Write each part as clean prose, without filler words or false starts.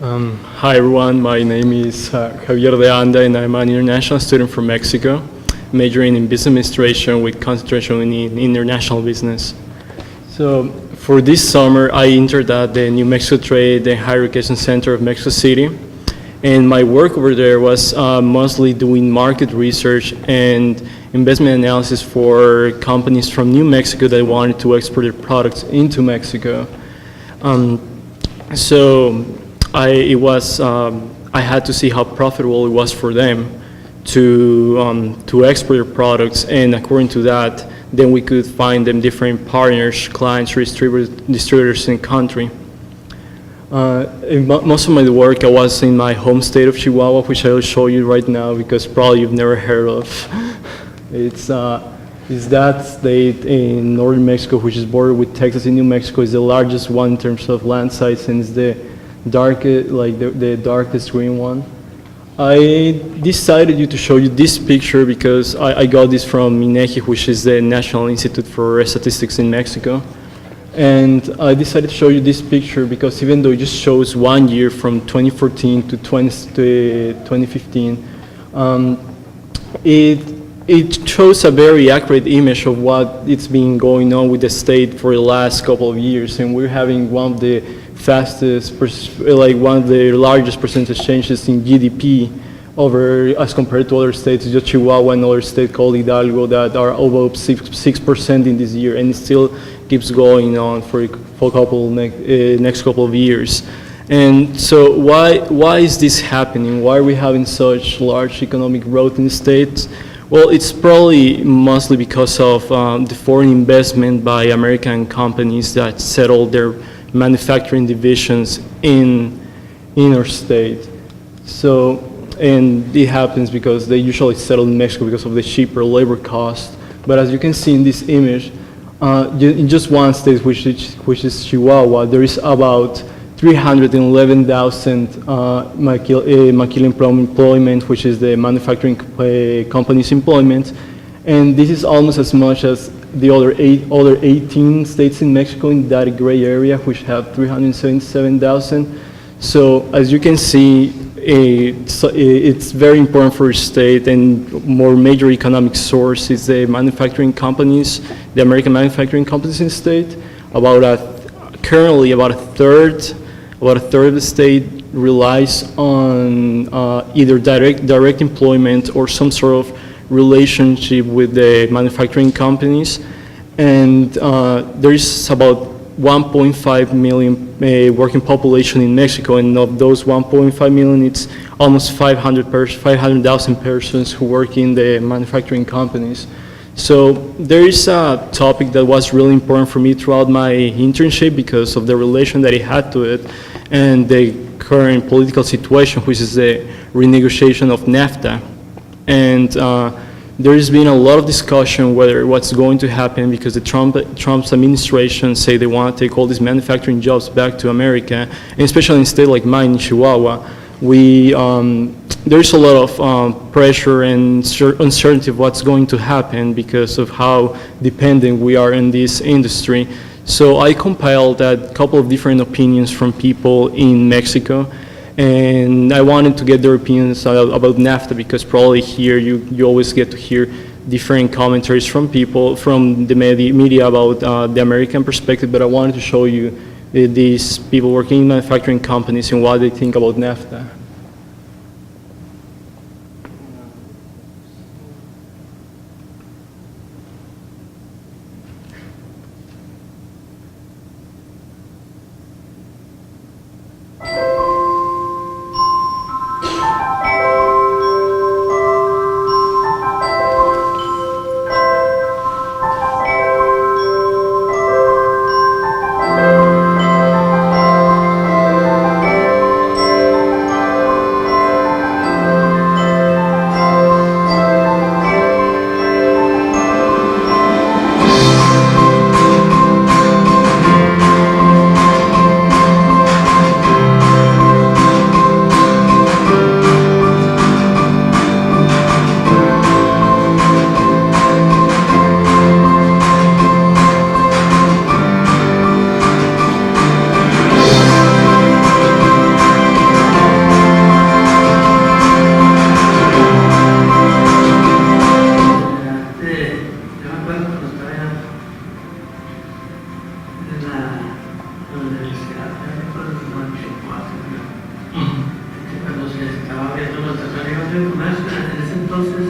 Hi everyone, my name is Javier and I'm an international student from Mexico, majoring in business administration with concentration in international business. So for this summer, I entered at the New Mexico Trade and Higher Education Center of Mexico City, and my work over there was mostly doing market research and investment analysis for companies from New Mexico that wanted to export their products into Mexico. So I had to see how profitable it was for them to export their products, and according to that, then we could find them different partners, clients, distributors in the country. In most of my work, I was in my home state of Chihuahua, which I will show you right now because probably you've never heard of. It's that state in northern Mexico, which is bordered with Texas and New Mexico. Is the largest one in terms of land size, and it's the darkest, the darkest green one. I decided to show you this picture because I got this from INEGI, which is the National Institute for Statistics in Mexico. And I decided to show you this picture because even though it just shows 1 year from 2014 to 2015, it shows a very accurate image of what it's been going on with the state for the last couple of years, and we're having one of the one of the largest percentage changes in GDP as compared to other states, just Chihuahua and other state called Hidalgo that are over 6% in this year, and it still keeps going on for next couple of years. And so why is this happening? Why are we having such large economic growth in the states? Well, it's probably mostly because of the foreign investment by American companies that settled their manufacturing divisions in our state. So, and it happens because they usually settle in Mexico because of the cheaper labor cost. But as you can see in this image, in just one state, which is Chihuahua, there is about 311,000 maquiladora employment, which is the manufacturing company's employment, and this is almost as much as the other 18 states in Mexico in that gray area, which have 377,000. So as you can see, it's very important for a state, and more major economic source is the manufacturing companies, the American manufacturing companies in the state. Currently about a third of the state relies on either direct employment or some sort of relationship with the manufacturing companies, and there is about 1.5 million working population in Mexico, and of those 1.5 million, it's almost 500,000 persons who work in the manufacturing companies. So there is a topic that was really important for me throughout my internship because of the relation that it had to it and the current political situation, which is the renegotiation of NAFTA. And there's been a lot of discussion whether what's going to happen because the Trump's administration say they want to take all these manufacturing jobs back to America, and especially in a state like mine in Chihuahua, there's a lot of pressure and uncertainty of what's going to happen because of how dependent we are in this industry. So I compiled a couple of different opinions from people in Mexico, and I wanted to get their opinions about NAFTA because probably here you always get to hear different commentaries from people from the media about the American perspective, but I wanted to show you these people working in manufacturing companies and what they think about NAFTA. Tratado de Comercio. En ese entonces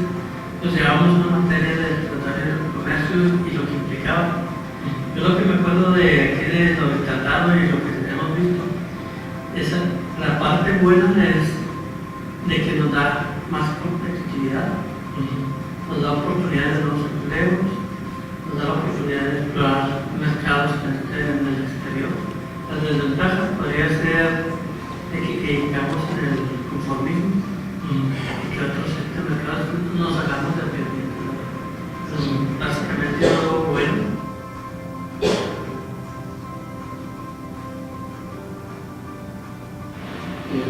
nos llevamos una materia de Tratado de Comercio y lo que implicaba. Yo lo que me acuerdo de aquí de lo del tratado y lo que hemos visto, la parte buena es de que nos da más competitividad, nos da oportunidades de nuevos empleos, nos da la oportunidad de explorar mercados en el exterior. Las desventajas podría ser de que caigamos en el conformismo y que otros mercados nos hagamos dependientes. Entonces, básicamente todo bueno.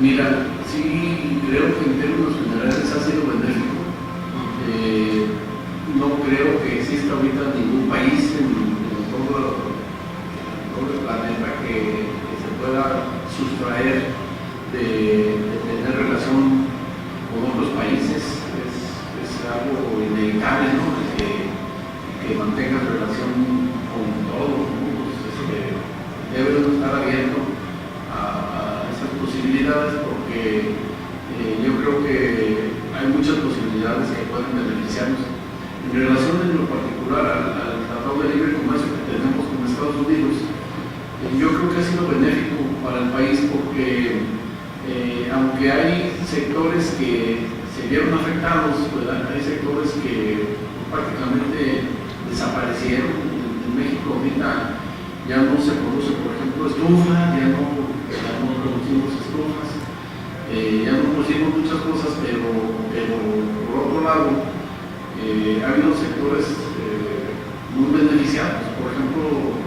Mira, sí creo que en términos generales ha sido benéfico. No creo que exista ahorita ningún país en todo el planeta que se pueda sustraer de tener relación con otros países. Es algo inevitable, ¿no? Que mantengas relación con todos, ¿no? Debe estar abierto a esas posibilidades, porque yo creo que hay muchas posibilidades que pueden beneficiarnos. En relación en lo particular al Tratado de Libre Comercio que tenemos con Estados Unidos, yo creo que ha sido benéfico para el país, porque aunque hay sectores que se vieron afectados, ¿verdad? Hay sectores que prácticamente desaparecieron. En México ahorita ya no se produce, por ejemplo, estufa, ya no producimos estufas, ya no producimos muchas cosas, pero por otro lado ha habido sectores muy beneficiados. Por ejemplo,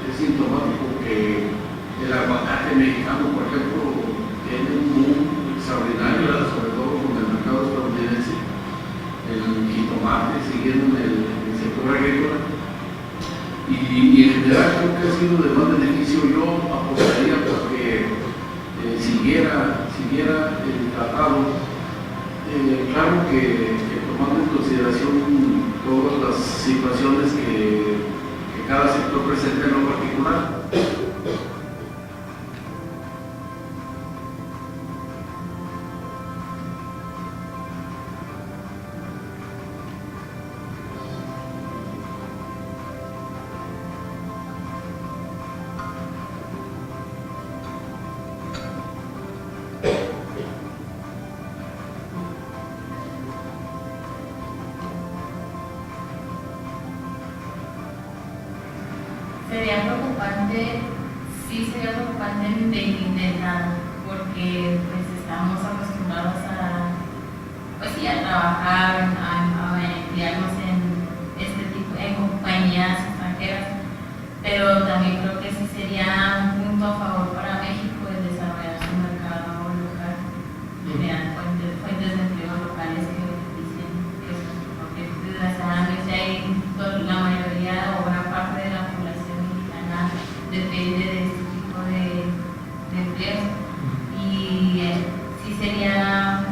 es sintomático que el aguacate mexicano, por ejemplo, tiene un boom extraordinario, sobre todo con el mercado estadounidense, el jitomate, siguiendo en el sector agrícola. Y en general creo que ha sido de más beneficio. Yo apostaría porque siguiera el tratado. Claro que tomando en consideración todas las situaciones que cada sector presenta en lo particular. Sería preocupante de entrada, porque pues estamos acostumbrados a trabajar, a emplearnos en compañías extranjeras, pero también creo que sí sería un punto a favor para México el desarrollar su mercado local, crear fuentes de empleo locales que beneficien eso, porque desgraciadamente la mayoría o gran parte de la población mexicana depende de este tipo de empleos, y sí sería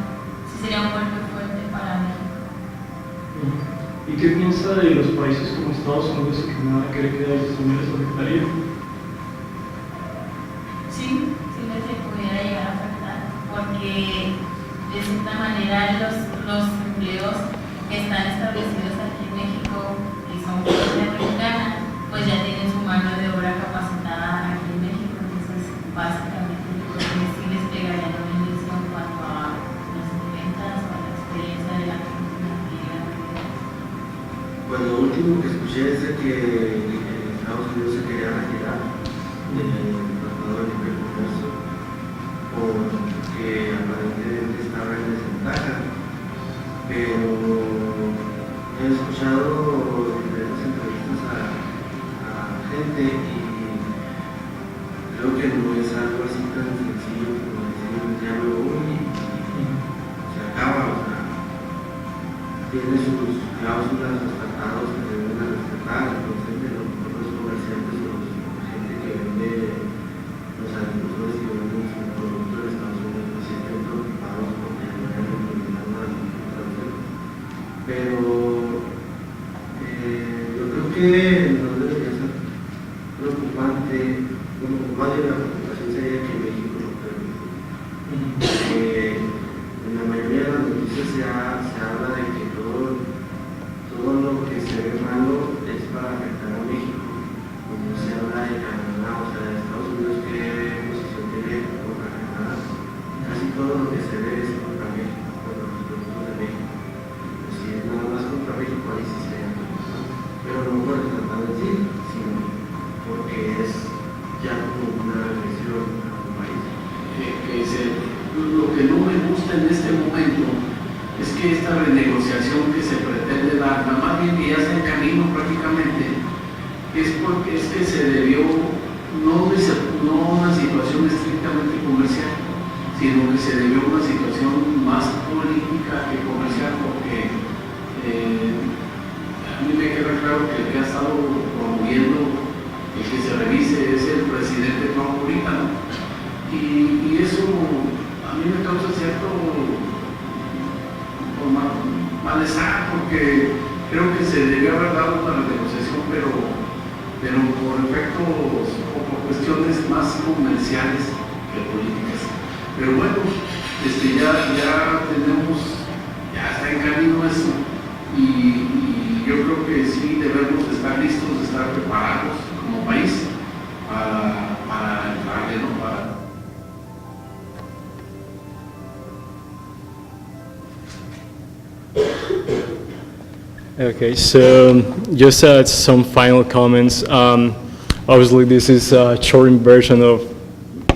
un golpe fuerte para México. ¿Y qué piensa de los países como Estados Unidos y Canadá que le queda a ellos también les afectaría? Sí les pudiera llegar a afectar, porque de cierta manera los empleos que están establecidos aquí en México, que son de mexicana, pues ya tienen su mano de obra capacitada aquí en México. Entonces básicamente yo creo que sí les pegaría la bendición en cuanto a las ventas o a la experiencia de la gente. Pues lo último que escuché es de que Estados Unidos se quería retirar del Tratado de Libre Comercio porque aparentemente estaba en desventaja, pero he escuchado diferentes entrevistas a gente y creo que no es algo así tan sencillo como decir ya me voy y se acaba. O sea, tiene sus cláusulas, los tratados que se deben respetar. Entonces los comerciantes o la gente que vende, los agricultores que venden sus productos en Estados Unidos, pues siempre preocupados porque no hayan eliminado la agricultura. Pero yo creo que no debería ser preocupante. Bueno, más bien la preocupación sería que México lo permite. En la mayoría de las noticias gusta en este momento es que esta renegociación que se pretende dar, nada más bien que ya está en camino prácticamente, es porque es que se debió no una situación estrictamente comercial, sino que se debió a una situación más política que comercial, porque a mí me queda claro que el que ha estado promoviendo el que se revise es el presidente Trump ahorita, ¿no? Y eso a mí me causa cierto malestar, porque creo que se debió haber dado una renegociación, pero por efectos o por cuestiones más comerciales que políticas. Pero bueno, ya tenemos, ya está en camino eso, y yo creo que sí debemos estar listos, estar preparados como país para entrarle, ¿no? Okay, so just some final comments. Obviously, this is a shortened version of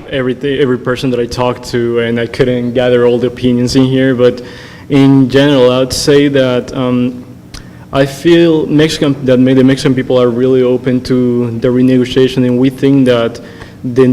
every person that I talked to, and I couldn't gather all the opinions in here. But in general, I'd say that I feel the Mexican people are really open to the renegotiation, and we think that the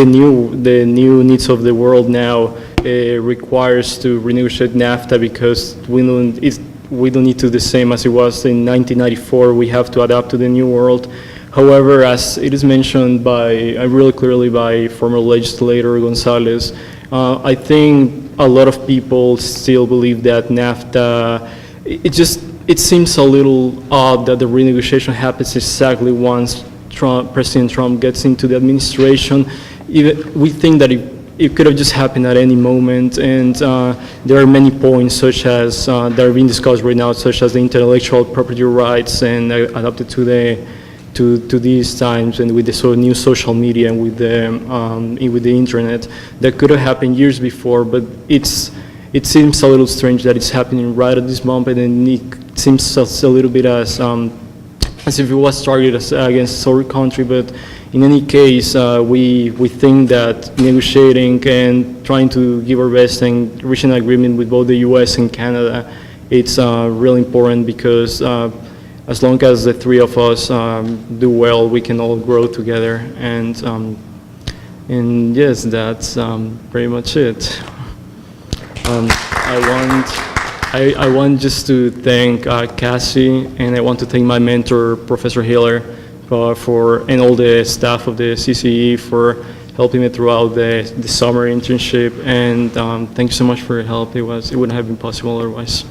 new needs of the world now requires to renegotiate NAFTA, because we don't need to do the same as it was in 1994. We have to adapt to the new world. However, as it is mentioned really clearly by former legislator Gonzalez, I think a lot of people still believe that NAFTA, it seems a little odd that the renegotiation happens exactly once President Trump gets into the administration. We think that it could have just happened at any moment, and there are many points such as that are being discussed right now, such as the intellectual property rights and adapted to these times, and with the new social media and with the internet, that could have happened years before. But it seems a little strange that it's happening right at this moment, and it seems a little bit as if it was targeted against our country. But in any case, we think that negotiating and trying to give our best and reaching an agreement with both the U.S. and Canada, it's really important, because as long as the three of us do well, we can all grow together. And yes, that's pretty much it. I want just to thank Cassie, and I want to thank my mentor, Professor Hiller, and all the staff of the CCE for helping me throughout the summer internship. And thank you so much for your help. It wouldn't have been possible otherwise.